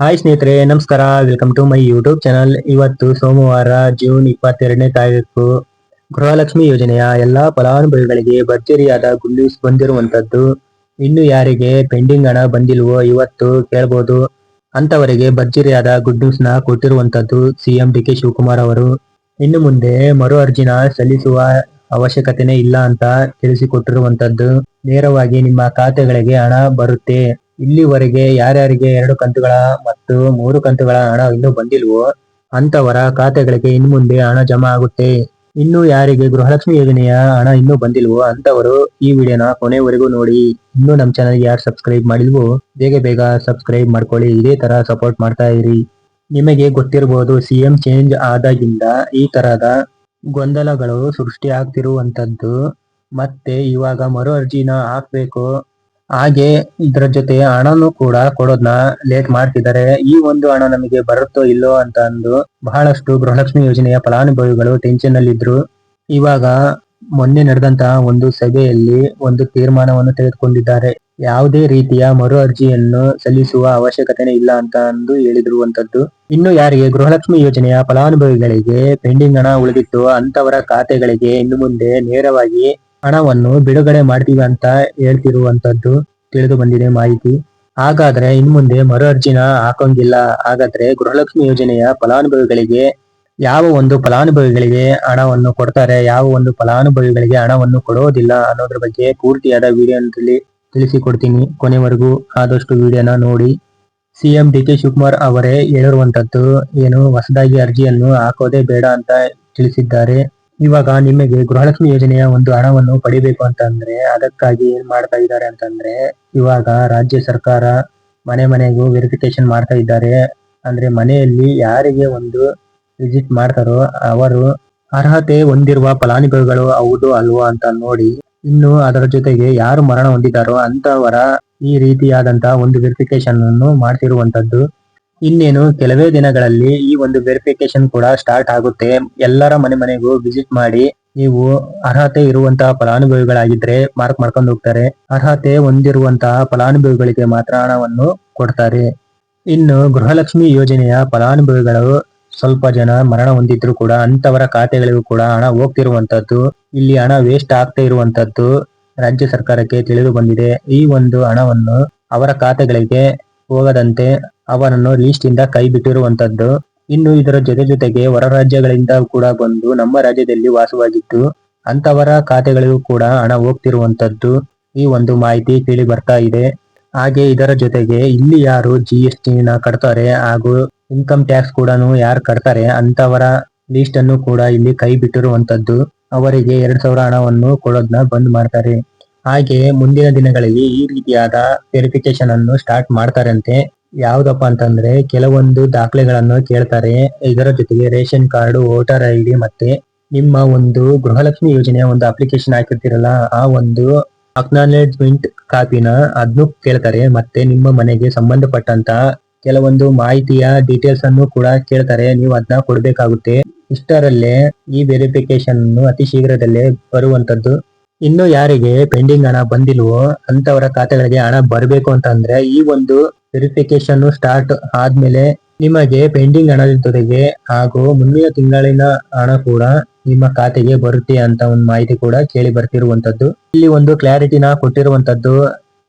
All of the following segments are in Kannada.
ಹಾಯ್ ಸ್ನೇಹಿತರೆ, ನಮಸ್ಕಾರ. Welcome to my YouTube channel. ಇವತ್ತು ಸೋಮವಾರ ಜೂನ್ 22ನೇ ತಾರೀಕು. ಗೃಹಲಕ್ಷ್ಮಿ ಯೋಜನೆಯ ಎಲ್ಲಾ ಫಲಾನುಭವಿಗಳಿಗೆ ಭರ್ಜರಿಯಾದ ಗುಡ್ ನ್ಯೂಸ್ ಬಂದಿರುವಂತದ್ದು. ಇನ್ನು ಯಾರಿಗೆ ಪೆಂಡಿಂಗ್ ಹಣ ಬಂದಿಲ್ವೋ ಇವತ್ತು ಕೇಳಬಹುದು. ಅಂತವರಿಗೆ ಭರ್ಜರಿಯಾದ ಗುಡ್ ನ್ಯೂಸ್ ನ ಕೊಟ್ಟಿರುವಂತದ್ದು ಸಿಎಂ ಡಿ ಕೆ ಶಿವಕುಮಾರ್ ಅವರು. ಇನ್ನು ಮುಂದೆ ಮರು ಅರ್ಜಿನ ಸಲ್ಲಿಸುವ ಅವಶ್ಯಕತೆನೇ ಇಲ್ಲ ಅಂತ ತಿಳಿಸಿಕೊಟ್ಟಿರುವಂತದ್ದು. ನೇರವಾಗಿ ನಿಮ್ಮ ಖಾತೆಗಳಿಗೆ ಹಣ ಬರುತ್ತೆ. ಇಲ್ಲಿವರೆಗೆ ಯಾರ್ಯಾರಿಗೆ 2 ಕಂತುಗಳ ಮತ್ತು 3 ಕಂತುಗಳ ಹಣ ಇನ್ನೂ ಬಂದಿಲ್ವೋ ಅಂತವರ ಖಾತೆಗಳಿಗೆ ಇನ್ನು ಮುಂದೆ ಹಣ ಜಮಾ ಆಗುತ್ತೆ. ಇನ್ನು ಯಾರಿಗೆ ಗೃಹಲಕ್ಷ್ಮಿ ಯೋಜನೆಯ ಹಣ ಇನ್ನೂ ಬಂದಿಲ್ವೋ ಅಂತವರು ಈ ವಿಡಿಯೋನ ಕೊನೆವರೆಗೂ ನೋಡಿ. ಇನ್ನೂ ನಮ್ಮ ಚಾನಲ್ಗೆ ಯಾರು ಸಬ್ಸ್ಕ್ರೈಬ್ ಮಾಡಿಲ್ವೋ ಬೇಗ ಸಬ್ಸ್ಕ್ರೈಬ್ ಮಾಡ್ಕೊಳ್ಳಿ. ಇದೇ ತರ ಸಪೋರ್ಟ್ ಮಾಡ್ತಾ ಇರಿ. ನಿಮಗೆ ಗೊತ್ತಿರಬಹುದು, ಸಿಎಂ ಚೇಂಜ್ ಆದಾಗಿಂದ ಈ ತರಹದ ಗೊಂದಲಗಳು ಸೃಷ್ಟಿ ಆಗ್ತಿರುವಂತದ್ದು. ಮತ್ತೆ ಇವಾಗ ಮರು ಅರ್ಜಿನ ಹಾಕ್ಬೇಕು, ಹಾಗೆ ಇದರ ಜೊತೆ ಹಣನೂ ಕೂಡ ಕೊಡೋದನ್ನ ಲೇಟ್ ಮಾಡ್ತಿದ್ದಾರೆ. ಈ ಒಂದು ಹಣ ನಮಗೆ ಬರುತ್ತೋ ಇಲ್ಲೋ ಅಂತ ಅಂದು ಬಹಳಷ್ಟು ಗೃಹಲಕ್ಷ್ಮಿ ಯೋಜನೆಯ ಫಲಾನುಭವಿಗಳು ಟೆನ್ಷನ್ ಅಲ್ಲಿ ಇದ್ರು. ಇವಾಗ ಮೊನ್ನೆ ನಡೆದಂತಹ ಒಂದು ಸಭೆಯಲ್ಲಿ ಒಂದು ತೀರ್ಮಾನವನ್ನು ತೆಗೆದುಕೊಂಡಿದ್ದಾರೆ. ಯಾವುದೇ ರೀತಿಯ ಮರು ಅರ್ಜಿಯನ್ನು ಸಲ್ಲಿಸುವ ಅವಶ್ಯಕತೆನೇ ಇಲ್ಲ ಅಂತ ಅಂದು ಹೇಳಿರುವಂತದ್ದು. ಇನ್ನು ಯಾರಿಗೆ ಗೃಹಲಕ್ಷ್ಮಿ ಯೋಜನೆಯ ಫಲಾನುಭವಿಗಳಿಗೆ ಪೆಂಡಿಂಗ್ ಹಣ ಉಳಿದಿತ್ತು ಅಂತವರ ಖಾತೆಗಳಿಗೆ ಇನ್ನು ಮುಂದೆ ನೇರವಾಗಿ ಹಣವನ್ನು ಬಿಡುಗಡೆ ಮಾಡ್ತೀವಿ ಅಂತ ಹೇಳ್ತಿರುವಂತದ್ದು ತಿಳಿದು ಬಂದಿದೆ ಮಾಹಿತಿ. ಹಾಗಾದ್ರೆ ಇನ್ ಮುಂದೆ ಮರು ಅರ್ಜಿನ ಹಾಕೋಂಗಿಲ್ಲ. ಹಾಗಾದ್ರೆ ಗೃಹಲಕ್ಷ್ಮಿ ಯೋಜನೆಯ ಫಲಾನುಭವಿಗಳಿಗೆ ಯಾವ ಒಂದು ಫಲಾನುಭವಿಗಳಿಗೆ ಹಣವನ್ನು ಕೊಡ್ತಾರೆ, ಯಾವ ಒಂದು ಫಲಾನುಭವಿಗಳಿಗೆ ಹಣವನ್ನು ಕೊಡೋದಿಲ್ಲ ಅನ್ನೋದ್ರ ಬಗ್ಗೆ ಪೂರ್ತಿಯಾದ ವಿಡಿಯೋನಲ್ಲಿ ತಿಳಿಸಿಕೊಡ್ತೀನಿ. ಕೊನೆವರೆಗೂ ಆದಷ್ಟು ವಿಡಿಯೋನ ನೋಡಿ. ಸಿಎಂ ಡಿ ಕೆ ಶಿವಕುಮಾರ್ ಅವರೇ ಹೇಳಿರುವಂತದ್ದು, ಏನು ಹೊಸದಾಗಿ ಅರ್ಜಿಯನ್ನು ಹಾಕೋದೇ ಬೇಡ ಅಂತ ತಿಳಿಸಿದ್ದಾರೆ. ಇವಾಗ ನಿಮಗೆ ಗೃಹಲಕ್ಷ್ಮಿ ಯೋಜನೆಯ ಒಂದು ಹಣವನ್ನು ಪಡಿಬೇಕು ಅಂತಂದ್ರೆ ಅದಕ್ಕಾಗಿ ಏನ್ ಮಾಡ್ತಾ ಇದ್ದಾರೆ ಅಂತಂದ್ರೆ, ಇವಾಗ ರಾಜ್ಯ ಸರ್ಕಾರ ಮನೆಗೂ ವೆರಿಫಿಕೇಶನ್ ಮಾಡ್ತಾ ಇದ್ದಾರೆ. ಅಂದ್ರೆ ಮನೆಯಲ್ಲಿ ಯಾರಿಗೆ ಒಂದು ವಿಸಿಟ್ ಮಾಡ್ತಾರೋ ಅವರು ಅರ್ಹತೆ ಹೊಂದಿರುವ ಫಲಾನುಭವಿಗಳು ಹೌದು ಅಲ್ವಾ ಅಂತ ನೋಡಿ, ಇನ್ನು ಅದರ ಜೊತೆಗೆ ಯಾರು ಮರಣ ಹೊಂದಿದ್ದಾರೋ ಅಂತವರ ಈ ರೀತಿಯಾದಂತಹ ಒಂದು ವೆರಿಫಿಕೇಶನ್ ಅನ್ನು ಮಾಡ್ತಿರುವಂತದ್ದು. ಇನ್ನೇನು ಕೆಲವೇ ದಿನಗಳಲ್ಲಿ ಈ ಒಂದು ವೆರಿಫಿಕೇಶನ್ ಕೂಡ ಸ್ಟಾರ್ಟ್ ಆಗುತ್ತೆ. ಎಲ್ಲರ ಮನೆಗೂ ವಿಸಿಟ್ ಮಾಡಿ ನೀವು ಅರ್ಹತೆ ಇರುವಂತಹ ಫಲಾನುಭವಿಗಳಾಗಿದ್ರೆ ಮಾರ್ಕ್ ಮಾಡ್ಕೊಂಡು ಹೋಗ್ತಾರೆ. ಅರ್ಹತೆ ಹೊಂದಿರುವಂತಹ ಫಲಾನುಭವಿಗಳಿಗೆ ಮಾತ್ರ ಹಣವನ್ನು ಕೊಡ್ತಾರೆ. ಇನ್ನು ಗೃಹಲಕ್ಷ್ಮಿ ಯೋಜನೆಯ ಫಲಾನುಭವಿಗಳು ಸ್ವಲ್ಪ ಜನ ಮರಣ ಹೊಂದಿದ್ರು ಕೂಡ ಅಂತವರ ಖಾತೆಗಳಿಗೂ ಕೂಡ ಹಣ ಹೋಗ್ತಿರುವಂತದ್ದು, ಇಲ್ಲಿ ಹಣ ವೇಸ್ಟ್ ಆಗ್ತಾ ಇರುವಂತದ್ದು ರಾಜ್ಯ ಸರ್ಕಾರಕ್ಕೆ ತಿಳಿದು ಬಂದಿದೆ. ಈ ಒಂದು ಹಣವನ್ನು ಅವರ ಖಾತೆಗಳಿಗೆ ಹೋಗದಂತೆ ಅವರನ್ನು ಲಿಸ್ಟ್ ಇಂದ ಕೈ ಬಿಟ್ಟಿರುವಂತದ್ದು. ಇನ್ನು ಇದರ ಜೊತೆಗೆ ಹೊರ ರಾಜ್ಯಗಳಿಂದ ಕೂಡ ಬಂದು ನಮ್ಮ ರಾಜ್ಯದಲ್ಲಿ ವಾಸವಾಗಿದ್ದು ಅಂತವರ ಖಾತೆಗಳಿಗೂ ಕೂಡ ಹಣ ಹೋಗ್ತಿರುವಂತದ್ದು ಈ ಒಂದು ಮಾಹಿತಿ ಕೇಳಿ ಬರ್ತಾ ಇದೆ. ಹಾಗೆ ಇದರ ಜೊತೆಗೆ ಇಲ್ಲಿ ಯಾರು GST ನ ಕಟ್ತಾರೆ ಹಾಗೂ ಇನ್ಕಮ್ ಟ್ಯಾಕ್ಸ್ ಕೂಡ ಯಾರು ಕಟ್ತಾರೆ ಅಂತವರ ಲಿಸ್ಟ್ ಅನ್ನು ಕೂಡ ಇಲ್ಲಿ ಕೈ ಬಿಟ್ಟಿರುವಂತದ್ದು. ಅವರಿಗೆ 2,000 ಹಣವನ್ನು ಕೊಡೋದನ್ನ ಬಂದ್ ಮಾಡ್ತಾರೆ. ಹಾಗೆ ಮುಂದಿನ ದಿನಗಳಲ್ಲಿ ಈ ರೀತಿಯಾದ ವೆರಿಫಿಕೇಶನ್ ಅನ್ನು ಸ್ಟಾರ್ಟ್ ಮಾಡ್ತಾರಂತೆ. ಯಾವ್ದಪ್ಪ ಅಂತಂದ್ರೆ ಕೆಲವೊಂದು ದಾಖಲೆಗಳನ್ನು ಕೇಳ್ತಾರೆ. ಇದರ ಜೊತೆಗೆ ರೇಷನ್ ಕಾರ್ಡ್, ವೋಟರ್ ID ಮತ್ತೆ ನಿಮ್ಮ ಒಂದು ಗೃಹಲಕ್ಷ್ಮಿ ಯೋಜನೆಯ ಒಂದು ಅಪ್ಲಿಕೇಶನ್ ಹಾಕಿರ್ತೀರಲ್ಲ ಆ ಒಂದು ಅಕ್ನಾಲೇಜ್ಮೆಂಟ್ ಕಾಪಿನ ಅದನ್ನು ಕೇಳ್ತಾರೆ. ಮತ್ತೆ ನಿಮ್ಮ ಮನೆಗೆ ಸಂಬಂಧಪಟ್ಟಂತ ಕೆಲವೊಂದು ಮಾಹಿತಿಯ ಡೀಟೇಲ್ಸ್ ಅನ್ನು ಕೂಡ ಕೇಳ್ತಾರೆ. ನೀವು ಅದನ್ನ ಕೊಡ್ಬೇಕಾಗುತ್ತೆ. ಇಷ್ಟರಲ್ಲೇ ಈ ವೆರಿಫಿಕೇಶನ್ ಅತಿ ಶೀಘ್ರದಲ್ಲೇ ಬರುವಂತದ್ದು. ಇನ್ನು ಯಾರಿಗೆ ಪೆಂಡಿಂಗ್ ಹಣ ಬಂದಿಲ್ವೋ ಅಂತವರ ಖಾತೆಗಳಿಗೆ ಹಣ ಬರಬೇಕು ಅಂತಂದ್ರೆ ಈ ಒಂದು ವೆರಿಫಿಕೇಶನ್ ಸ್ಟಾರ್ಟ್ ಆದ್ಮೇಲೆ ನಿಮಗೆ ಪೆಂಡಿಂಗ್ ಹಣದ ಜೊತೆಗೆ ಹಾಗೂ ಮುಂದಿನ ತಿಂಗಳಿನ ಹಣ ಕೂಡ ನಿಮ್ಮ ಖಾತೆಗೆ ಬರುತ್ತೆ ಅಂತ ಒಂದು ಮಾಹಿತಿ ಕೂಡ ಕೇಳಿ ಬರ್ತಿರುವಂತದ್ದು. ಇಲ್ಲಿ ಒಂದು ಕ್ಲಾರಿಟಿನ ಕೊಟ್ಟಿರುವಂತದ್ದು.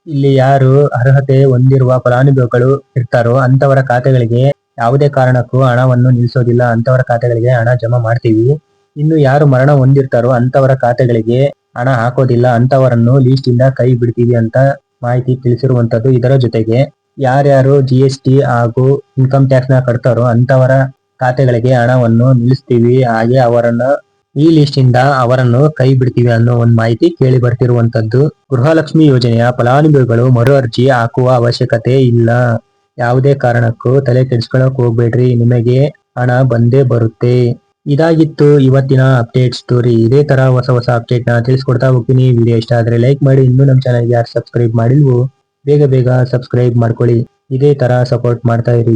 ಇಲ್ಲಿ ಯಾರು ಅರ್ಹತೆ ಹೊಂದಿರುವ ಫಲಾನುಭವಿಗಳು ಇರ್ತಾರೋ ಅಂತವರ ಖಾತೆಗಳಿಗೆ ಯಾವುದೇ ಕಾರಣಕ್ಕೂ ಹಣವನ್ನು ನಿಲ್ಲಿಸೋದಿಲ್ಲ. ಅಂತವರ ಖಾತೆಗಳಿಗೆ ಹಣ ಜಮಾ ಮಾಡ್ತೀವಿ. ಇನ್ನು ಯಾರು ಮರಣ ಹೊಂದಿರ್ತಾರೋ ಅಂತವರ ಖಾತೆಗಳಿಗೆ ಹಣ ಹಾಕೋದಿಲ್ಲ, ಅಂತವರನ್ನು ಲಿಸ್ಟ್ ಇಂದ ಕೈ ಬಿಡ್ತೀವಿ ಅಂತ ಮಾಹಿತಿ ತಿಳಿಸಿರುವಂತದ್ದು. ಇದರ ಜೊತೆಗೆ ಯಾರ್ಯಾರು GST ಹಾಗೂ ಇನ್ಕಮ್ ಟ್ಯಾಕ್ಸ್ ನ ಕಟ್ತಾರೋ ಅಂತವರ ಖಾತೆಗಳಿಗೆ ಹಣವನ್ನು ನಿಲ್ಲಿಸ್ತೀವಿ, ಹಾಗೆ ಅವರನ್ನ ಈ ಲಿಸ್ಟ್ ಇಂದ ಅವರನ್ನು ಕೈ ಬಿಡ್ತೀವಿ ಅನ್ನೋ ಒಂದು ಮಾಹಿತಿ ಕೇಳಿ ಬರ್ತಿರುವಂತದ್ದು. ಗೃಹಲಕ್ಷ್ಮಿ ಯೋಜನೆಯ ಫಲಾನುಭವಿಗಳು ಮರು ಅರ್ಜಿ ಹಾಕುವ ಅವಶ್ಯಕತೆ ಇಲ್ಲ. ಯಾವುದೇ ಕಾರಣಕ್ಕೂ ತಲೆ ಕೆಡಿಸ್ಕೊಳ್ಳೋಕೆ ಹೋಗ್ಬೇಡ್ರಿ, ನಿಮಗೆ ಹಣ ಬಂದೇ ಬರುತ್ತೆ. ಇದಾಗಿತ್ತು ಇವತ್ತಿನ ಅಪ್ಡೇಟ್ ಸ್ಟೋರಿ. ಇದೇ ತರ ಹೊಸ ಅಪ್ಡೇಟ್ ನ ತಿಳಿಸ್ಕೊಡ್ತಾ ಹೋಗ್ತೀನಿ. ವಿಡಿಯೋ ಇಷ್ಟ ಆದ್ರೆ ಲೈಕ್ ಮಾಡಿ. ಇನ್ನೂ ನಮ್ಮ ಚಾನಲ್ಗೆ ಯಾರು ಸಬ್ಸ್ಕ್ರೈಬ್ ಮಾಡಿಲ್ವೋ ಬೇಗ ಸಬ್ಸ್ಕ್ರೈಬ್ ಮಾಡ್ಕೊಳ್ಳಿ. ಇದೇ ತರ ಸಪೋರ್ಟ್ ಮಾಡ್ತಾ ಇರಿ.